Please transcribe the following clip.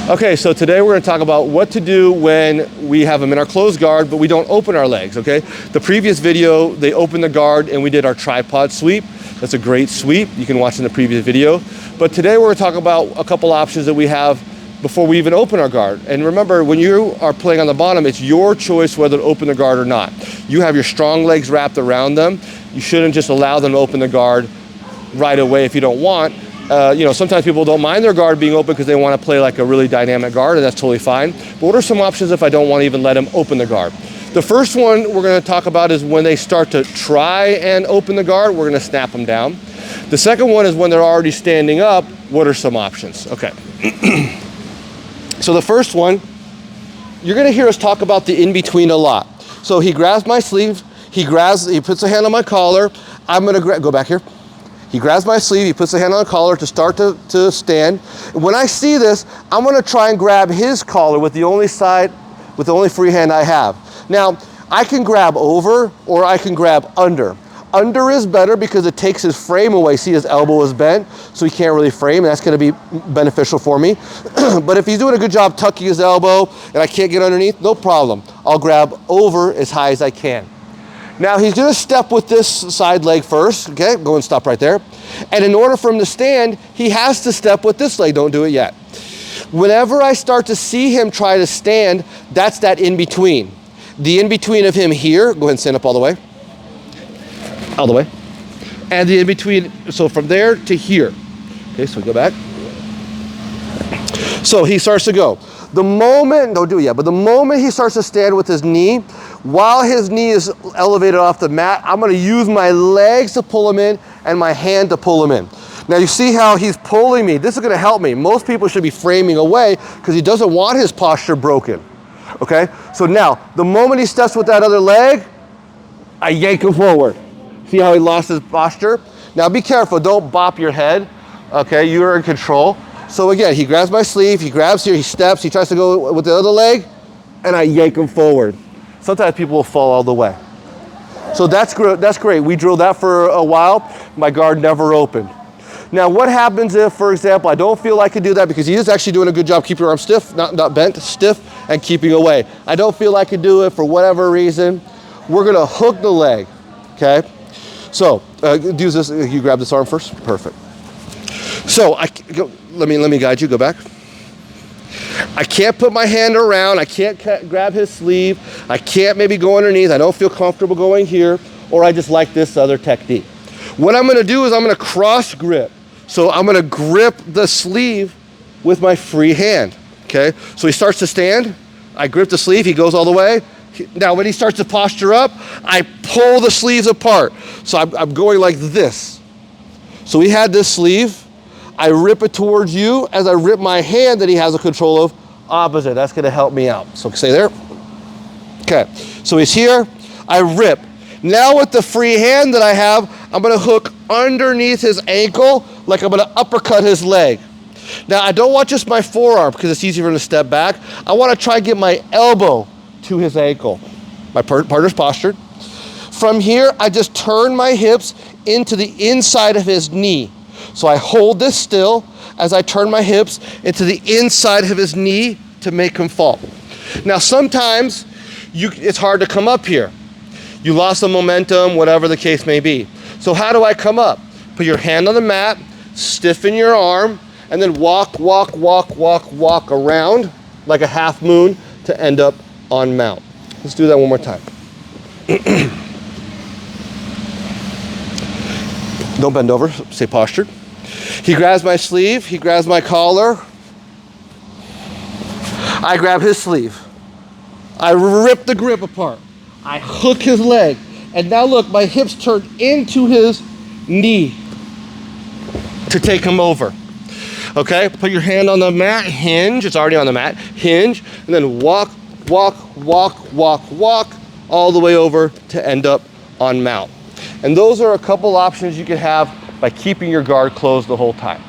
Okay, so today we're going to talk about what to do when we have them in our closed guard, but we don't open our legs, okay? The previous video, they opened the guard and we did our tripod sweep. That's a great sweep. You can watch in the previous video. But today we're going to talk about a couple options that we have before we even open our guard. And remember, when you are playing on the bottom, it's your choice whether to open the guard or not. You have your strong legs wrapped around them. You shouldn't just allow them to open the guard right away if you don't want. You know, sometimes people don't mind their guard being open because they want to play like a really dynamic guard, and that's totally fine. But what are some options if I don't want to even let them open the guard? The first one we're going to talk about is when they start to try and open the guard, we're going to snap them down. The second one is when they're already standing up, what are some options? Okay. So the first one, you're going to hear us talk about the in-between a lot. So he grabs my sleeve, he puts a hand on my collar. I'm going to go back here. He grabs my sleeve, he puts a hand on the collar to start to stand. When I see this, I'm gonna try and grab his collar with the only free hand I have. Now, I can grab over or I can grab under. Under is better because it takes his frame away. See, his elbow is bent, so he can't really frame, and that's gonna be beneficial for me. But if he's doing a good job tucking his elbow and I can't get underneath, no problem. I'll grab over as high as I can. Now he's gonna step with this side leg first, okay? Go and stop right there. And in order for him to stand, he has to step with this leg. Don't do it yet. Whenever I start to see him try to stand, that's that in-between. The in-between of him here, go ahead and stand up all the way. All the way. And the in-between, so from there to here. Okay, so we go back. So he starts to go. The moment, don't do it yet, but the moment he starts to stand with his knee, while his knee is elevated off the mat, I'm gonna use my legs to pull him in and my hand to pull him in. Now you see how he's pulling me. This is gonna help me. Most people should be framing away because he doesn't want his posture broken, okay? So now, the moment he steps with that other leg, I yank him forward. See how he lost his posture? Now be careful, don't bop your head, okay? You're in control. So again, he grabs my sleeve, he grabs here, he steps, he tries to go with the other leg, and I yank him forward. Sometimes people will fall all the way. So that's great. We drilled that for a while. My guard never opened. Now what happens if, for example, I don't feel I can do that because he is actually doing a good job keeping your arm stiff, not bent, stiff, and keeping away. I don't feel I can do it for whatever reason. We're gonna hook the leg, okay? So, do this, you grab this arm first, perfect. So, let me guide you, go back. I can't put my hand around, I can't grab his sleeve, I can't maybe go underneath, I don't feel comfortable going here, or I just like this other technique. What I'm gonna do is I'm gonna cross grip. So I'm gonna grip the sleeve with my free hand, okay? So he starts to stand, I grip the sleeve, he goes all the way. Now when he starts to posture up, I pull the sleeves apart. So I'm going like this. So he had this sleeve, I rip it towards you as I rip my hand that he has a control of opposite. That's gonna help me out. So stay there. Okay, so he's here, I rip. Now with the free hand that I have, I'm gonna hook underneath his ankle like I'm gonna uppercut his leg. Now I don't want just my forearm because it's easier for him to step back. I wanna try and get my elbow to his ankle. My partner's postured. From here, I just turn my hips into the inside of his knee. So I hold this still as I turn my hips into the inside of his knee to make him fall. Now sometimes it's hard to come up here. You lost the momentum, whatever the case may be. So how do I come up? Put your hand on the mat, stiffen your arm, and then walk around like a half moon to end up on mount. Let's do that one more time. Don't bend over, stay postured. He grabs my sleeve, he grabs my collar. I grab his sleeve. I rip the grip apart. I hook his leg. And now look, my hips turn into his knee to take him over. Okay, put your hand on the mat, hinge, it's already on the mat, hinge, and then walk all the way over to end up on mount. And those are a couple options you can have by keeping your guard closed the whole time.